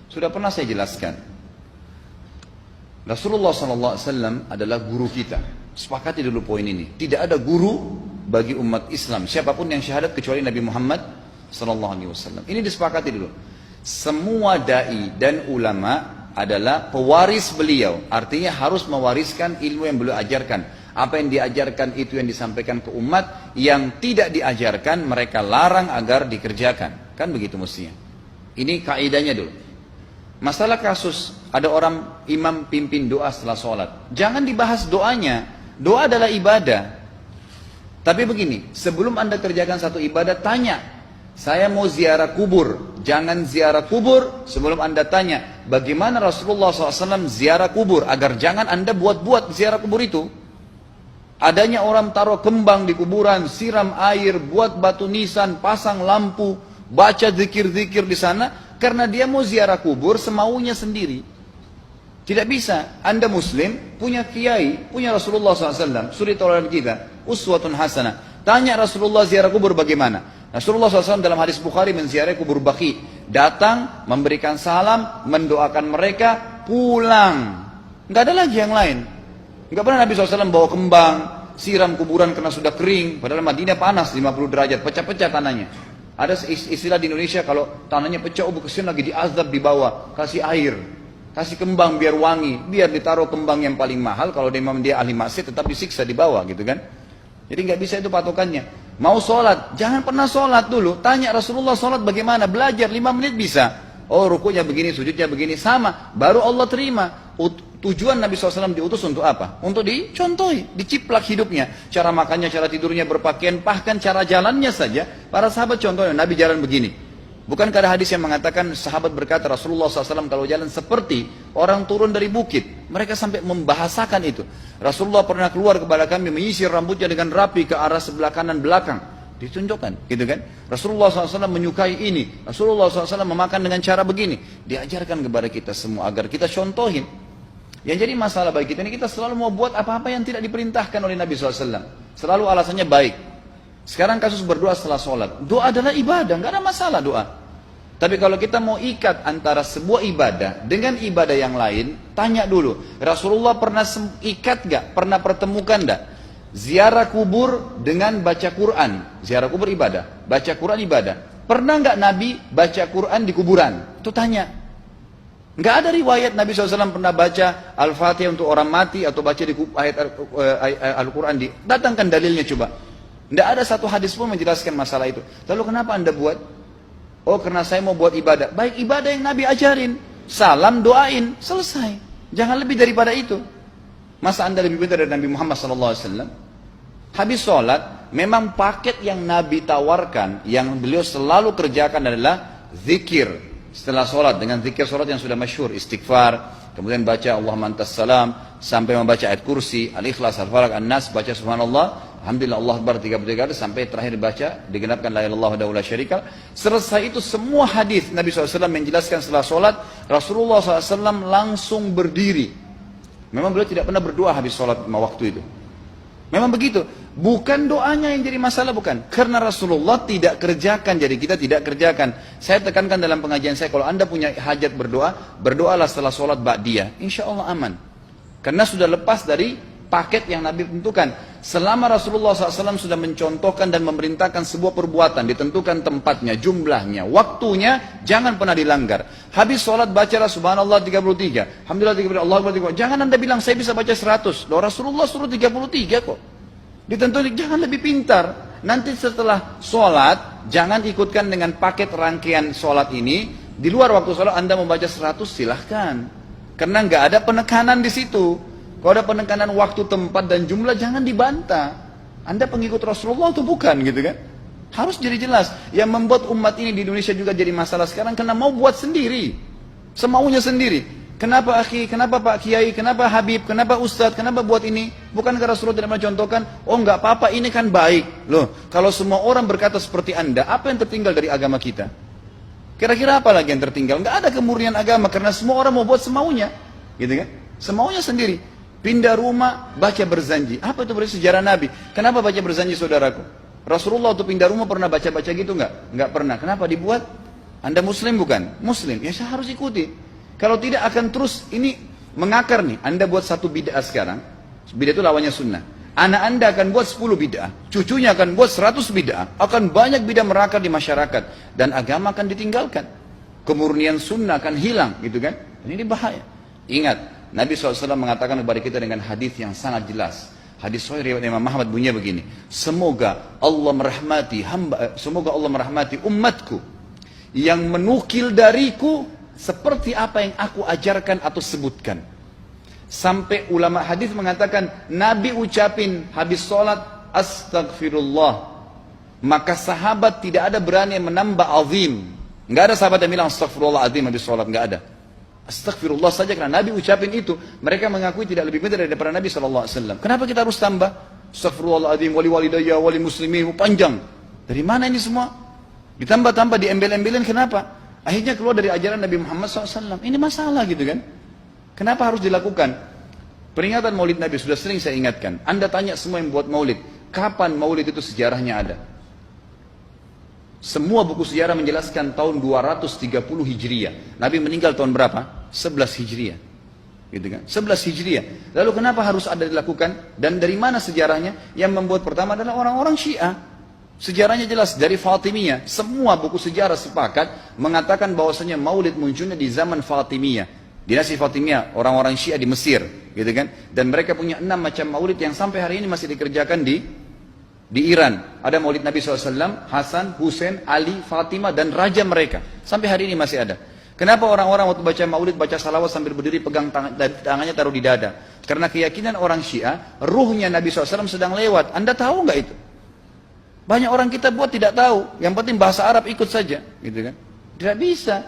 Sudah pernah saya jelaskan. Rasulullah SAW adalah guru kita. Sepakati dulu poin ini. Tidak ada guru bagi umat Islam siapapun yang syahadat kecuali Nabi Muhammad SAW. Ini disepakati dulu. Semua dai dan ulama adalah pewaris beliau. Artinya harus mewariskan ilmu yang beliau ajarkan. Apa yang diajarkan itu yang disampaikan ke umat. Yang tidak diajarkan mereka larang agar dikerjakan. Kan begitu mestinya. Ini kaidahnya dulu. Masalah kasus ada orang imam pimpin doa setelah sholat, jangan dibahas doanya. Doa adalah ibadah. Tapi begini, sebelum anda kerjakan satu ibadah, tanya, saya mau ziarah kubur. Jangan ziarah kubur sebelum anda tanya bagaimana Rasulullah SAW ziarah kubur, agar jangan anda buat-buat ziarah kubur itu. Adanya orang taruh kembang di kuburan, siram air, buat batu nisan, pasang lampu, baca zikir-zikir di sana. Karena dia mau ziarah kubur semaunya sendiri. Tidak bisa. Anda muslim, punya kiai, punya Rasulullah SAW, suri tauladan kita, uswatun hasanah. Tanya Rasulullah ziarah kubur bagaimana? Rasulullah SAW dalam hadis Bukhari menziarahi kubur Baqi. Datang, memberikan salam, mendoakan mereka, pulang. Nggak ada lagi yang lain. Nggak pernah Nabi SAW bawa kembang, siram kuburan karena sudah kering. Padahal Madinah panas 50 derajat, pecah-pecah tanahnya. Ada istilah di Indonesia kalau tanahnya pecah, kesian lagi diazab di bawah, kasih air, kasih kembang biar wangi, biar ditaruh kembang yang paling mahal. Kalau dia ahli maksiat tetap disiksa di bawah gitu kan. Jadi nggak bisa itu patokannya. Mau sholat, jangan pernah sholat dulu. Tanya Rasulullah sholat bagaimana, belajar 5 menit bisa. Oh rukunya begini, sujudnya begini, sama. Baru Allah terima. Tujuan Nabi SAW diutus untuk apa? Untuk dicontohi, diciplak hidupnya. Cara makannya, cara tidurnya, berpakaian, bahkan cara jalannya saja. Para sahabat contohnya, Nabi jalan begini. Bukankah ada hadis yang mengatakan sahabat berkata Rasulullah SAW kalau jalan seperti orang turun dari bukit. Mereka sampai membahasakan itu. Rasulullah pernah keluar kepada kami menyisir rambutnya dengan rapi ke arah sebelah kanan belakang. Ditunjukkan, gitu kan? Rasulullah SAW menyukai ini. Rasulullah SAW memakan dengan cara begini. Diajarkan kepada kita semua agar kita contohin. Yang jadi masalah bagi kita ini, kita selalu mau buat apa-apa yang tidak diperintahkan oleh Nabi SAW. Selalu alasannya baik. Sekarang kasus berdoa setelah sholat. Doa adalah ibadah, nggak ada masalah doa. Tapi kalau kita mau ikat antara sebuah ibadah dengan ibadah yang lain, tanya dulu, Rasulullah pernah ikat nggak? Pernah pertemukan nggak? Ziarah kubur dengan baca Quran. Ziarah kubur ibadah, baca Quran ibadah. Pernah nggak Nabi baca Quran di kuburan? Itu tanya. Nggak ada riwayat Nabi SAW pernah baca Al-Fatihah untuk orang mati atau baca di ayat Al-Quran. Datangkan dalilnya coba. Nggak ada satu hadis pun menjelaskan masalah itu. Lalu kenapa anda buat? Oh karena saya mau buat ibadah. Baik ibadah yang Nabi ajarin. Salam doain. Selesai. Jangan lebih daripada itu. Masa anda lebih pintar dari Nabi Muhammad SAW? Habis sholat, memang paket yang Nabi tawarkan, yang beliau selalu kerjakan adalah zikir. Setelah sholat, dengan zikir sholat yang sudah masyhur, istighfar, kemudian baca Allahumma antas salam, sampai membaca ayat kursi, al-ikhlas, al-falaq, an-nas, baca subhanallah, alhamdulillah, Allah akbar 33 kali, sampai terakhir baca, digenapkan la ilaha illallah wahdahu la syarika lah. Selesai itu semua hadis Nabi SAW menjelaskan setelah sholat, Rasulullah SAW langsung berdiri. Memang beliau tidak pernah berdoa habis sholat waktu itu. Memang begitu. Bukan doanya yang jadi masalah, bukan. Karena Rasulullah tidak kerjakan, jadi kita tidak kerjakan. Saya tekankan dalam pengajian saya, kalau anda punya hajat berdoa, berdoalah setelah sholat ba'diyah. Insya Allah aman. Karena sudah lepas dari paket yang Nabi tentukan. Selama Rasulullah SAW sudah mencontohkan dan memerintahkan sebuah perbuatan, ditentukan tempatnya, jumlahnya, waktunya, jangan pernah dilanggar. Habis sholat bacalah subhanallah 33, alhamdulillah 33, Allah akbar 33. Jangan anda bilang saya bisa baca 100. Loh Rasulullah suruh 33 kok. Ditentukan, jangan lebih pintar. Nanti setelah sholat, jangan ikutkan dengan paket rangkaian sholat ini. Di luar waktu sholat anda membaca 100, silahkan. Karena nggak ada penekanan di situ. Kalau ada penekanan waktu, tempat, dan jumlah, jangan dibantah. Anda pengikut Rasulullah atau bukan gitu kan? Harus jadi jelas. Yang membuat umat ini di Indonesia juga jadi masalah sekarang, karena mau buat sendiri. Semaunya sendiri. Kenapa akhi, kenapa Pak Kiai, kenapa Habib, kenapa Ustadz, kenapa buat ini? Bukankah Rasulullah tidak mencontohkan? Oh nggak apa-apa, ini kan baik. Loh, kalau semua orang berkata seperti anda, apa yang tertinggal dari agama kita? Kira-kira apa lagi yang tertinggal? Nggak ada kemurnian agama, karena semua orang mau buat semaunya. Gitu kan? Semaunya sendiri. Pindah rumah, baca berzanji. Apa itu berarti sejarah Nabi? Kenapa baca berzanji saudaraku? Rasulullah waktu pindah rumah pernah baca-baca gitu nggak? Nggak pernah. Kenapa dibuat? Anda muslim bukan? Muslim, ya saya harus ikuti. Kalau tidak akan terus ini mengakar nih. Anda buat satu bid'ah sekarang, bid'ah itu lawannya sunnah. Anak Anda akan buat 10 bid'ah, cucunya akan buat 100 bid'ah, akan banyak bid'ah merakar di masyarakat, dan agama akan ditinggalkan. Kemurnian sunnah akan hilang, gitu kan? Dan ini bahaya. Ingat, Nabi SAW mengatakan kepada kita dengan hadis yang sangat jelas. Hadis sahih riwayat Imam Ahmad bunyinya begini. Semoga Allah merahmati umatku yang menukil dariku seperti apa yang aku ajarkan atau sebutkan. Sampai ulama hadis mengatakan Nabi ucapin habis sholat astagfirullah, maka sahabat tidak ada berani yang menambah azim. Nggak ada sahabat yang bilang astagfirullah azim habis sholat, nggak ada. Astagfirullah saja karena Nabi ucapin itu. Mereka mengakui tidak lebih pintar daripada Nabi SAW. Kenapa kita harus tambah? Astagfirullahaladzim, wali walidayya, wali muslimin, panjang. Dari mana ini semua? Ditambah-tambah, diembel-embelin, kenapa? Akhirnya keluar dari ajaran Nabi Muhammad SAW. Ini masalah gitu kan? Kenapa harus dilakukan? Peringatan maulid Nabi sudah sering saya ingatkan. Anda tanya semua yang buat maulid, kapan maulid itu sejarahnya ada? Semua buku sejarah menjelaskan tahun 230 Hijriah. Nabi meninggal tahun berapa? 11 Hijriah. Gitu kan? 11 Hijriah. Lalu kenapa harus ada dilakukan? Dan dari mana sejarahnya? Yang membuat pertama adalah orang-orang Syiah. Sejarahnya jelas dari Fatimiyah. Semua buku sejarah sepakat mengatakan bahwasanya maulid munculnya di zaman Fatimiyah. Dinasti Fatimiyah, orang-orang Syiah di Mesir, gitu kan? Dan mereka punya 6 macam maulid yang sampai hari ini masih dikerjakan di Iran. Ada maulid Nabi SAW, Hasan, Husain, Ali, Fatimah, dan raja mereka. Sampai hari ini masih ada. Kenapa orang-orang waktu baca maulid, baca salawat sambil berdiri pegang tangannya taruh di dada? Karena keyakinan orang Syiah, ruhnya Nabi SAW sedang lewat. Anda tahu nggak itu? Banyak orang kita buat tidak tahu. Yang penting bahasa Arab ikut saja, gitu kan? Tidak bisa.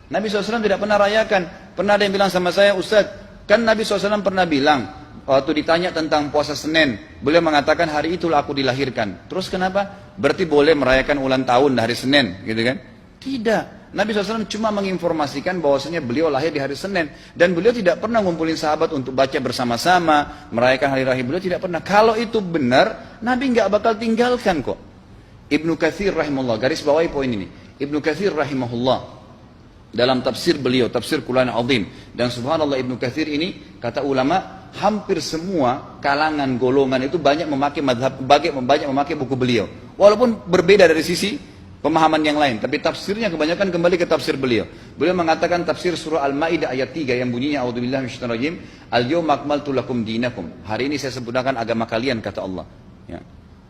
Nabi SAW tidak pernah rayakan. Pernah ada yang bilang sama saya, Ustaz, kan Nabi SAW pernah bilang, waktu ditanya tentang puasa Senin, beliau mengatakan hari itulah aku dilahirkan. Terus kenapa? Berarti boleh merayakan ulang tahun hari Senin, gitu kan? Tidak. Nabi SAW cuma menginformasikan bahwasanya beliau lahir di hari Senin. Dan beliau tidak pernah ngumpulin sahabat untuk baca bersama-sama, merayakan hari raya. Beliau tidak pernah. Kalau itu benar, Nabi nggak bakal tinggalkan kok. Ibnu Katsir rahimahullah, garis bawahi poin ini. Ibnu Katsir rahimahullah, dalam tafsir beliau, tafsir Quran Azim. Dan subhanallah Ibnu Katsir ini, kata ulama, hampir semua kalangan golongan itu banyak memakai banyak memakai buku beliau. Walaupun berbeda dari sisi pemahaman yang lain, tapi tafsirnya kebanyakan kembali ke tafsir beliau. Beliau mengatakan tafsir surah Al-Maidah ayat 3 yang bunyinya a'udzubillahi minasyaitonir rajim, al-yawma akmaltu lakum dinakum. Hari ini saya sempurnakan agama kalian, kata Allah. Ya.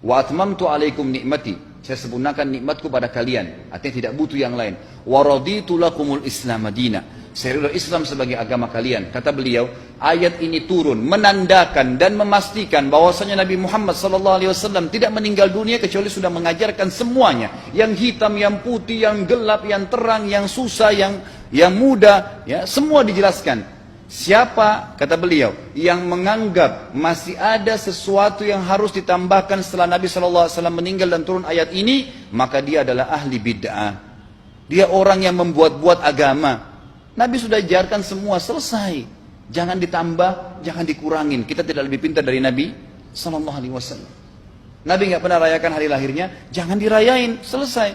Wa atmamtu alaikum nikmati. Saya sempurnakan nikmatku pada kalian. Artinya tidak butuh yang lain. Wa raditu lakumul Islam madina. Saya ridha Islam sebagai agama kalian. Kata beliau, ayat ini turun menandakan dan memastikan bahwasanya Nabi Muhammad SAW tidak meninggal dunia kecuali sudah mengajarkan semuanya. Yang hitam, yang putih, yang gelap, yang terang, yang susah, yang muda, ya, semua dijelaskan. Siapa, kata beliau, yang menganggap masih ada sesuatu yang harus ditambahkan setelah Nabi SAW meninggal dan turun ayat ini, maka dia adalah ahli bid'ah. Dia orang yang membuat-buat agama. Nabi sudah ajarkan semua, selesai. Jangan ditambah, jangan dikurangin. Kita tidak lebih pintar dari Nabi SAW. Nabi nggak pernah rayakan hari lahirnya, jangan dirayain, selesai.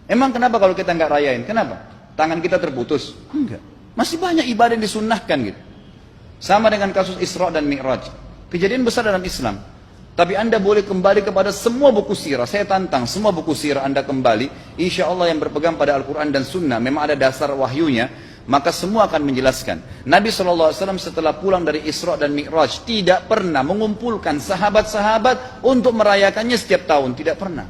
Emang kenapa kalau kita nggak rayain? Kenapa? Tangan kita terputus? Enggak. Masih banyak ibadah yang disunnahkan gitu. Sama dengan kasus Isra dan Mi'raj. Kejadian besar dalam Islam. Tapi Anda boleh kembali kepada semua buku sirah. Saya tantang semua buku sirah Anda kembali. Insya Allah yang berpegang pada Al-Quran dan Sunnah, memang ada dasar wahyunya, maka semua akan menjelaskan. Nabi SAW setelah pulang dari Isra dan Mi'raj tidak pernah mengumpulkan sahabat-sahabat untuk merayakannya setiap tahun. Tidak pernah.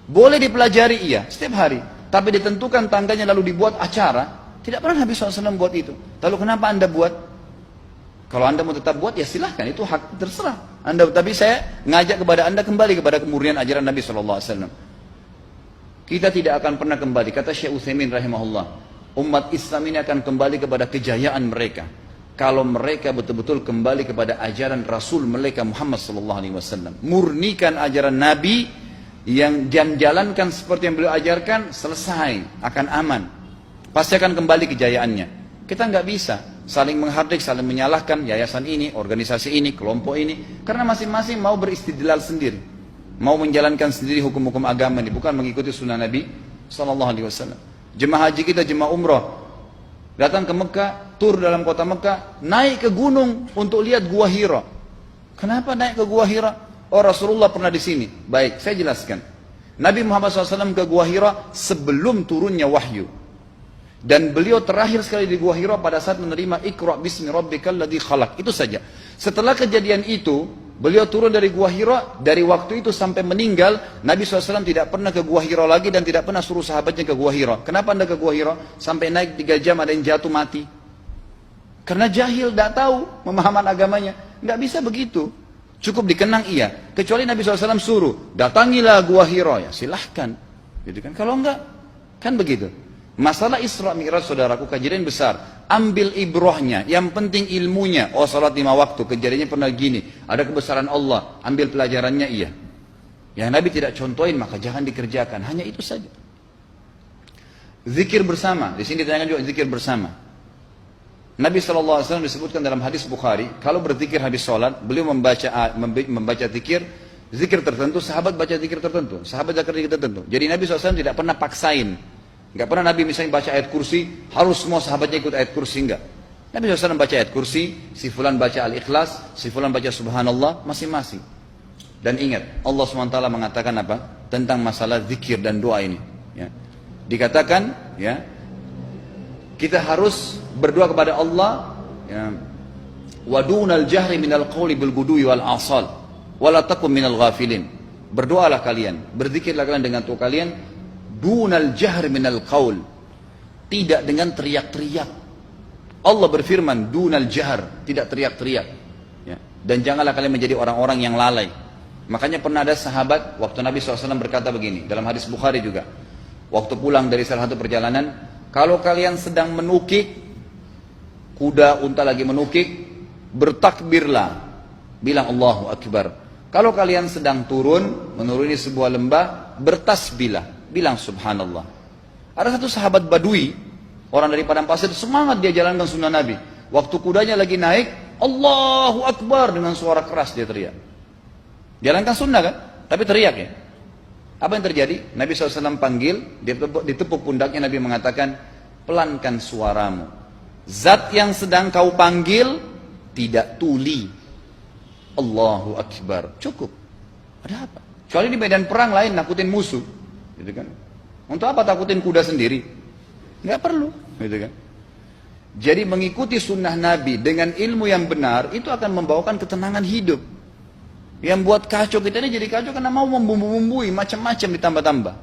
Boleh dipelajari iya, setiap hari. Tapi ditentukan tanggalnya lalu dibuat acara. Tidak pernah Nabi SAW buat itu. Lalu kenapa Anda buat? Kalau Anda mau tetap buat, ya silahkan. Itu hak terserah Anda. Tapi saya ngajak kepada Anda kembali kepada kemurnian ajaran Nabi SAW. Kita tidak akan pernah kembali. Kata Syekh Utsaimin rahimahullah, umat Islam ini akan kembali kepada kejayaan mereka kalau mereka betul-betul kembali kepada ajaran Rasul mereka Muhammad SAW. Murnikan ajaran Nabi yang jalankan seperti yang beliau ajarkan, selesai, akan aman. Pasti akan kembali kejayaannya. Kita nggak bisa saling menghardik, saling menyalahkan yayasan ini, organisasi ini, kelompok ini, karena masing-masing mau beristidlal sendiri, mau menjalankan sendiri hukum-hukum agama ini, bukan mengikuti sunnah Nabi SAW. Jemaah haji kita, jemaah umrah, datang ke Mekah, tur dalam kota Mekah, naik ke gunung untuk lihat Gua Hira. Kenapa naik ke Gua Hira? Oh, Rasulullah pernah di sini. Baik, saya jelaskan. Nabi Muhammad SAW ke Gua Hira sebelum turunnya wahyu. Dan beliau terakhir sekali di Gua Hira pada saat menerima Iqra bismi rabbikal ladzi khalaq. Itu saja. Setelah kejadian itu, beliau turun dari Gua Hira. Dari waktu itu sampai meninggal, Nabi SAW tidak pernah ke Gua Hira lagi dan tidak pernah suruh sahabatnya ke Gua Hira. Kenapa anda ke Gua Hira? Sampai naik 3 jam ada yang jatuh mati. Karena jahil, tidak tahu pemahaman agamanya. Nggak bisa begitu. Cukup dikenang iya. Kecuali Nabi SAW suruh, datangilah Gua Hira. Ya silahkan. Gitu kan? Kalau enggak, kan begitu. Masalah Isra Mi'raj, saudaraku, kejadian besar. Ambil ibrahnya, yang penting ilmunya. Oh, salat 5 waktu, kejadiannya pernah gini. Ada kebesaran Allah, ambil pelajarannya iya. Yang Nabi tidak contohin, maka jangan dikerjakan. Hanya itu saja. Zikir bersama, di sini ditanyakan juga zikir bersama. Nabi SAW disebutkan dalam hadis Bukhari, kalau berzikir habis sholat, beliau membaca zikir tertentu, sahabat baca zikir tertentu, sahabat baca zikir tertentu. Jadi Nabi SAW tidak pernah paksain. Enggak pernah Nabi misalnya baca ayat kursi, harus semua sahabatnya ikut ayat kursi, enggak. Nabi SAW baca ayat kursi, si fulan baca al-ikhlas, si fulan baca subhanallah, masing-masing. Dan ingat, Allah SWT mengatakan apa? Tentang masalah zikir dan doa ini. Ya. Dikatakan, ya, kita harus berdoa kepada Allah, ya, wadunal jahri minal qawli bil gudui wal asal, wala takum minal ghafilin. Berdoalah kalian, berzikirlah kalian dengan doa kalian, dunal jahr minal qaul, tidak dengan teriak-teriak. Allah berfirman dunal jahr, tidak teriak-teriak, ya. Dan janganlah kalian menjadi orang-orang yang lalai. Makanya pernah ada sahabat, waktu Nabi SAW berkata begini, dalam hadis Bukhari juga, waktu pulang dari salah satu perjalanan, kalau kalian sedang menukik, kuda unta lagi menukik, bertakbirlah, bilang Allahu Akbar. Kalau kalian sedang menuruni sebuah lembah, bertasbihlah, bilang subhanallah. Ada satu sahabat badui, orang dari padang pasir, semangat dia jalankan sunnah Nabi. Waktu kudanya lagi naik, Allahu Akbar, dengan suara keras dia teriak. Jalankan sunnah kan? Tapi teriak ya. Apa yang terjadi? Nabi SAW panggil, ditepuk pundaknya, Nabi mengatakan, pelankan suaramu. Zat yang sedang kau panggil tidak tuli. Allahu Akbar. Cukup. Ada apa? Kecuali di medan perang lain nakutin musuh. Gitu kan? Untuk apa takutin kuda sendiri? Nggak perlu, gitu kan? Jadi mengikuti sunnah Nabi dengan ilmu yang benar itu akan membawakan ketenangan hidup. Yang buat kacau kita ini jadi kacau karena mau membumbu-bumbui macam-macam ditambah-tambah.